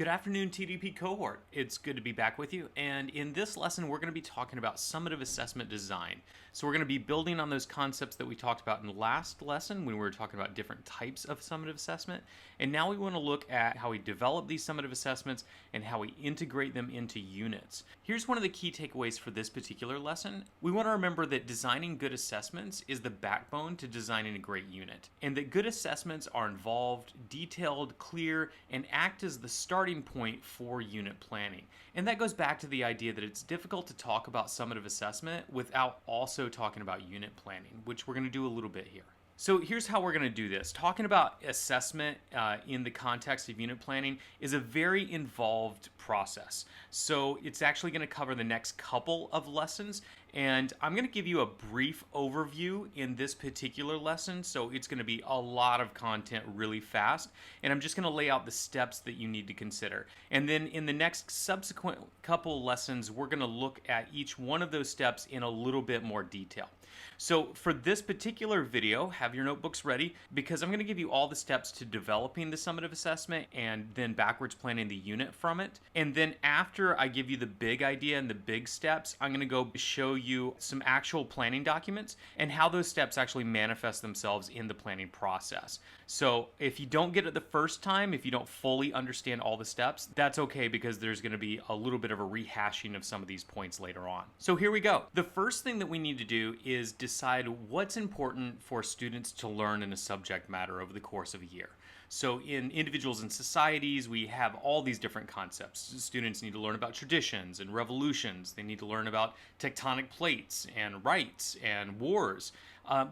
Good afternoon, TDP cohort. It's good to be back with you. And in this lesson, we're going to be talking about summative assessment design. So we're going to be building on those concepts that we talked about in the last lesson when we were talking about different types of summative assessment. And now we want to look at how we develop these summative assessments and how we integrate them into units. Here's one of the key takeaways for this particular lesson. We want to remember that designing good assessments is the backbone to designing a great unit, and that good assessments are involved, detailed, clear, and act as the starting point for unit planning. And that goes back to the idea that it's difficult to talk about summative assessment without also talking about unit planning, which we're going to do a little bit here. So here's how we're going to do this. Talking about assessment in the context of unit planning is a very involved process. So it's actually going to cover the next couple of lessons, and I'm going to give you a brief overview in this particular lesson. So it's going to be a lot of content really fast, and I'm just going to lay out the steps that you need to consider. And then in the next subsequent couple lessons, we're going to look at each one of those steps in a little bit more detail. So for this particular video, have your notebooks ready, because I'm going to give you all the steps to developing the summative assessment and then backwards planning the unit from it. And then after I give you the big idea and the big steps, I'm going to go show you some actual planning documents and how those steps actually manifest themselves in the planning process. So if you don't get it the first time, if you don't fully understand all the steps, that's okay, because there's going to be a little bit of a rehashing of some of these points later on. So here we go. The first thing that we need to do is decide what's important for students to learn in a subject matter over the course of a year. So in individuals and societies, we have all these different concepts. Students need to learn about traditions and revolutions. They need to learn about tectonic plates and rights and wars.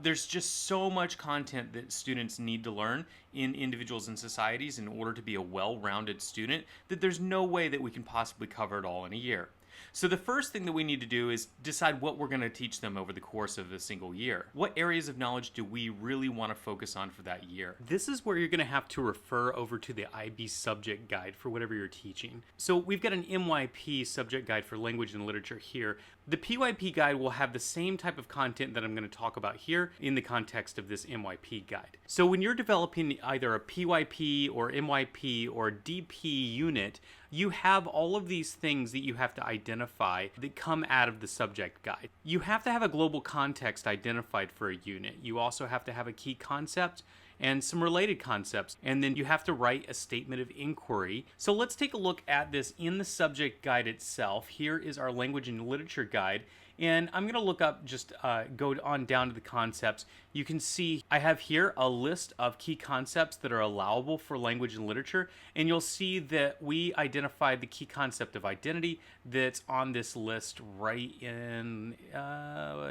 There's just so much content that students need to learn in individuals and societies in order to be a well-rounded student that there's no way that we can possibly cover it all in a year. So the first thing that we need to do is decide what we're going to teach them over the course of a single year. What areas of knowledge do we really want to focus on for that year? This is where you're going to have to refer over to the IB subject guide for whatever you're teaching. So we've got an MYP subject guide for language and literature here. The PYP guide will have the same type of content that I'm going to talk about here in the context of this MYP guide. So when you're developing either a PYP or MYP or DP unit, you have all of these things that you have to identify that come out of the subject guide. You have to have a global context identified for a unit. You also have to have a key concept and some related concepts, and then you have to write a statement of inquiry. So let's take a look at this in the subject guide itself. Here is our language and literature guide, and I'm going to look up, just go on down to the concepts. You can see I have here a list of key concepts that are allowable for language and literature, and you'll see that we identified the key concept of identity that's on this list right in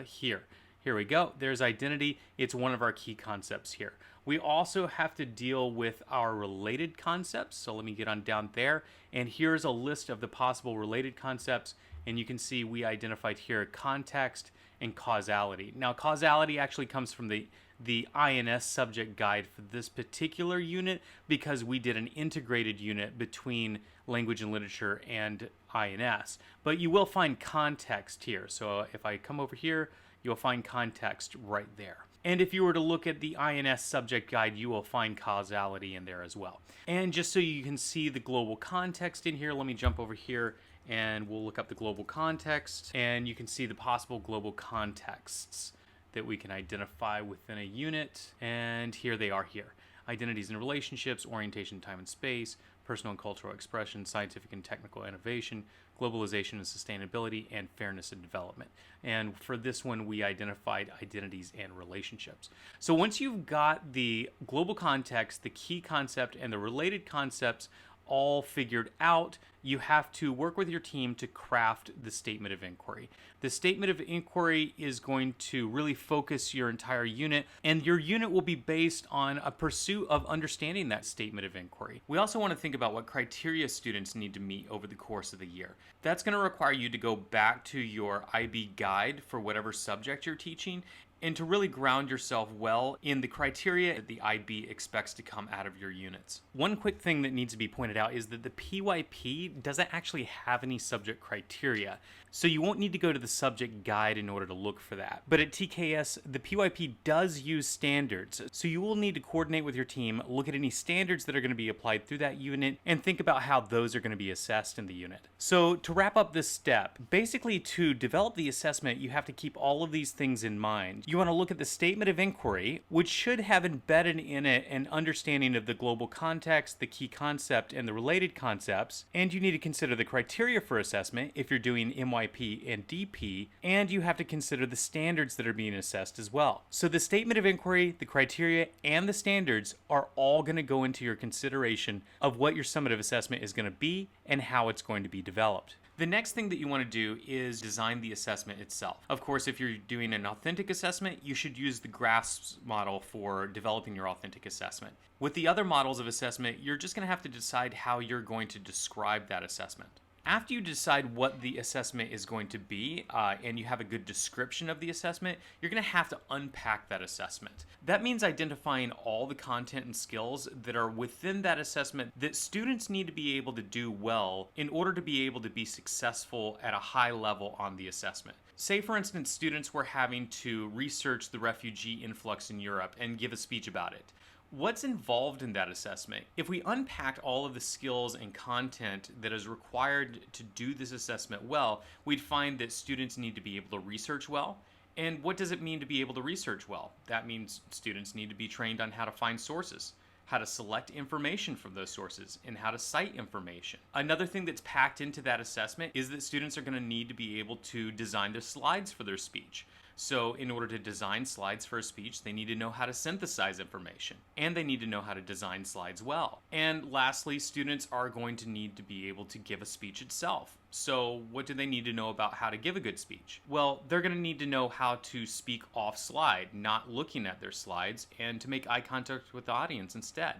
here. Here we go. There's identity. It's one of our key concepts here. We also have to deal with our related concepts. So let me get on down there. And here's a list of the possible related concepts. And you can see we identified here context and causality. Now, causality actually comes from the INS subject guide for this particular unit, because we did an integrated unit between language and literature and INS. But you will find context here. So if I come over here, you'll find context right there. And if you were to look at the INS subject guide, you will find causality in there as well. And just so you can see the global context in here, let me jump over here and we'll look up the global context, and you can see the possible global contexts that we can identify within a unit. And here they are here. Identities and relationships, orientation, time and space, personal and cultural expression, scientific and technical innovation, globalization and sustainability, and fairness and development. And for this one, we identified identities and relationships. So once you've got the global context, the key concept, and the related concepts all figured out, you have to work with your team to craft the statement of inquiry. The statement of inquiry is going to really focus your entire unit, and your unit will be based on a pursuit of understanding that statement of inquiry. We also want to think about what criteria students need to meet over the course of the year. That's going to require you to go back to your IB guide for whatever subject you're teaching and to really ground yourself well in the criteria that the IB expects to come out of your units. One quick thing that needs to be pointed out is that the PYP doesn't actually have any subject criteria, so you won't need to go to the subject guide in order to look for that. But at TKS, the PYP does use standards, so you will need to coordinate with your team, look at any standards that are going to be applied through that unit, and think about how those are going to be assessed in the unit. So to wrap up this step, basically to develop the assessment, you have to keep all of these things in mind. You want to look at the statement of inquiry, which should have embedded in it an understanding of the global context, the key concept, and the related concepts, and you need to consider the criteria for assessment if you're doing MYP and DP, and you have to consider the standards that are being assessed as well. So the statement of inquiry, the criteria, and the standards are all going to go into your consideration of what your summative assessment is going to be and how it's going to be developed. The next thing that you want to do is design the assessment itself. Of course, if you're doing an authentic assessment, you should use the GRASP model for developing your authentic assessment. With the other models of assessment, you're just going to have to decide how you're going to describe that assessment. After you decide what the assessment is going to be, and you have a good description of the assessment, you're going to have to unpack that assessment. That means identifying all the content and skills that are within that assessment that students need to be able to do well in order to be able to be successful at a high level on the assessment. Say, for instance, students were having to research the refugee influx in Europe and give a speech about it. What's involved in that assessment? If we unpacked all of the skills and content that is required to do this assessment well, we'd find that students need to be able to research well. And what does it mean to be able to research well? That means students need to be trained on how to find sources, how to select information from those sources, and how to cite information. Another thing that's packed into that assessment is that students are going to need to be able to design their slides for their speech. So in order to design slides for a speech, they need to know how to synthesize information, and they need to know how to design slides well. And lastly, students are going to need to be able to give a speech itself. So what do they need to know about how to give a good speech? Well, they're going to need to know how to speak off slide, not looking at their slides, and to make eye contact with the audience instead.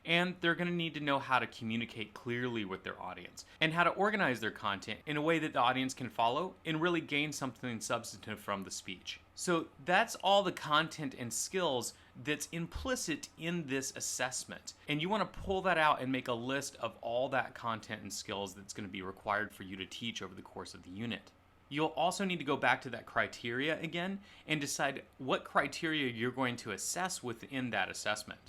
And they're going to need to know how to communicate clearly with their audience and how to organize their content in a way that the audience can follow and really gain something substantive from the speech. So that's all the content and skills that's implicit in this assessment. And you want to pull that out and make a list of all that content and skills that's going to be required for you to teach over the course of the unit. You'll also need to go back to that criteria again and decide what criteria you're going to assess within that assessment.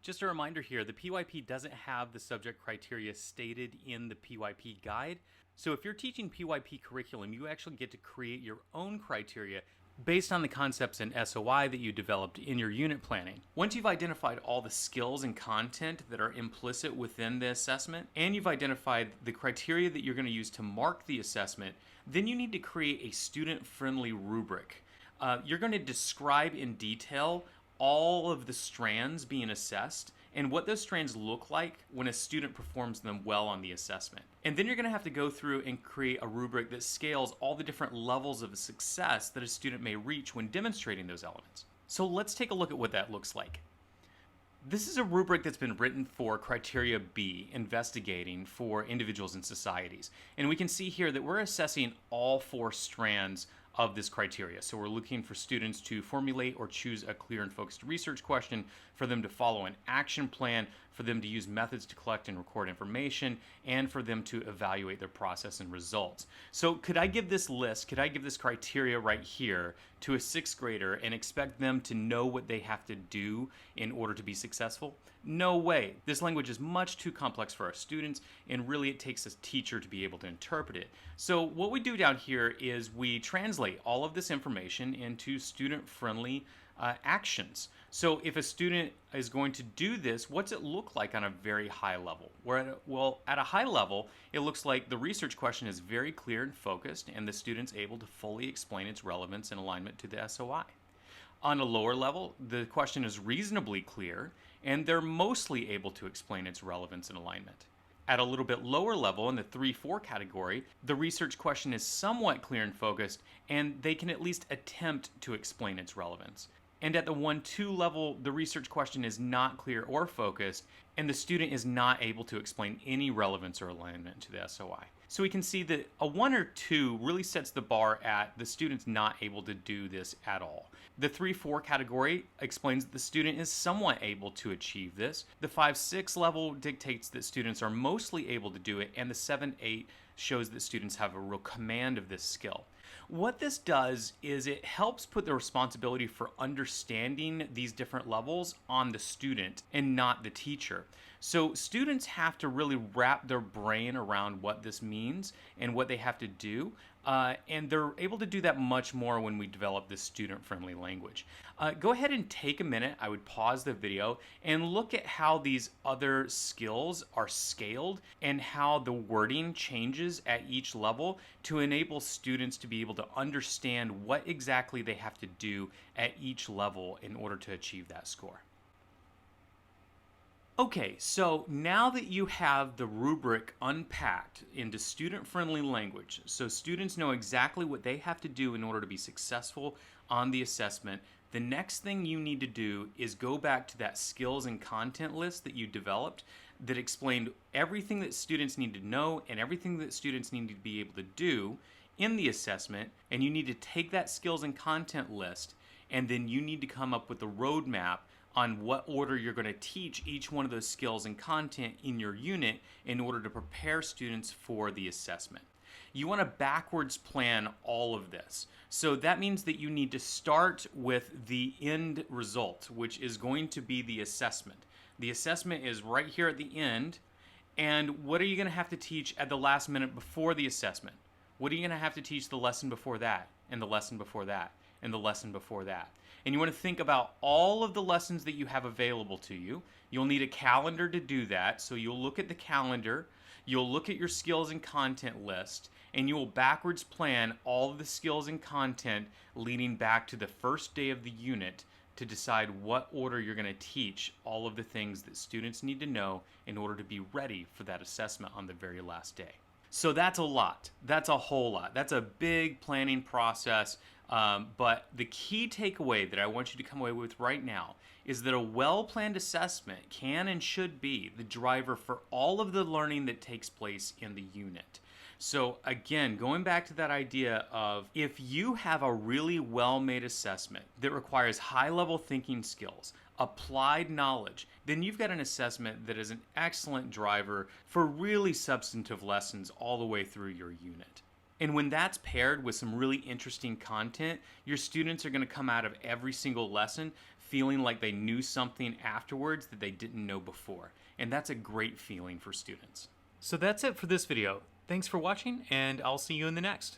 Just a reminder here, the PYP doesn't have the subject criteria stated in the PYP guide. So if you're teaching PYP curriculum, you actually get to create your own criteria based on the concepts in SOI that you developed in your unit planning. Once you've identified all the skills and content that are implicit within the assessment, and you've identified the criteria that you're going to use to mark the assessment, then you need to create a student-friendly rubric. You're going to describe in detail all of the strands being assessed and what those strands look like when a student performs them well on the assessment. And then you're going to have to go through and create a rubric that scales all the different levels of success that a student may reach when demonstrating those elements. So let's take a look at what that looks like. This is a rubric that's been written for Criteria B, investigating for individuals and societies. And we can see here that we're assessing all 4 strands of this criteria. So we're looking for students to formulate or choose a clear and focused research question, for them to follow an action plan, for them to use methods to collect and record information, and for them to evaluate their process and results. So could I give this list, could I give this criteria right here to a 6th grader and expect them to know what they have to do in order to be successful? No way. This language is much too complex for our students, and really it takes a teacher to be able to interpret it. So what we do down here is we translate all of this information into student-friendly actions. So if a student is going to do this, what's it look like on a very high level? Well, at a high level, it looks like the research question is very clear and focused, and the student's able to fully explain its relevance and alignment to the SOI. On a lower level, the question is reasonably clear, and they're mostly able to explain its relevance and alignment. At a little bit lower level, in the 3-4 category, the research question is somewhat clear and focused, and they can at least attempt to explain its relevance. And at the 1-2 level, the research question is not clear or focused, and the student is not able to explain any relevance or alignment to the SOI. So we can see that a 1 or 2 really sets the bar at the student's not able to do this at all. The 3-4 category explains that the student is somewhat able to achieve this. The 5-6 level dictates that students are mostly able to do it, and the 7-8 shows that students have a real command of this skill. What this does is it helps put the responsibility for understanding these different levels on the student and not the teacher. So students have to really wrap their brain around what this means and what they have to do. And they're able to do that much more when we develop this student-friendly language. Go ahead and take a minute. I would pause the video and look at how these other skills are scaled and how the wording changes at each level to enable students to be able to understand what exactly they have to do at each level in order to achieve that score. Okay, so now that you have the rubric unpacked into student-friendly language, so students know exactly what they have to do in order to be successful on the assessment, the next thing you need to do is go back to that skills and content list that you developed that explained everything that students need to know and everything that students need to be able to do in the assessment, and you need to take that skills and content list, and then you need to come up with a roadmap on what order you're going to teach each one of those skills and content in your unit in order to prepare students for the assessment. You want to backwards plan all of this. So that means that you need to start with the end result, which is going to be the assessment. The assessment is right here at the end, and what are you going to have to teach at the last minute before the assessment? What are you going to have to teach the lesson before that, and the lesson before that, and the lesson before that? And you want to think about all of the lessons that you have available to you. You'll need a calendar to do that. So you'll look at the calendar, you'll look at your skills and content list, and you will backwards plan all of the skills and content leading back to the first day of the unit to decide what order you're going to teach all of the things that students need to know in order to be ready for that assessment on the very last day. So that's a lot. That's a whole lot. That's a big planning process. But the key takeaway that I want you to come away with right now is that a well-planned assessment can and should be the driver for all of the learning that takes place in the unit. So again, going back to that idea of if you have a really well-made assessment that requires high-level thinking skills, applied knowledge, then you've got an assessment that is an excellent driver for really substantive lessons all the way through your unit. And when that's paired with some really interesting content, your students are going to come out of every single lesson feeling like they knew something afterwards that they didn't know before. And that's a great feeling for students. So that's it for this video. Thanks for watching, and I'll see you in the next.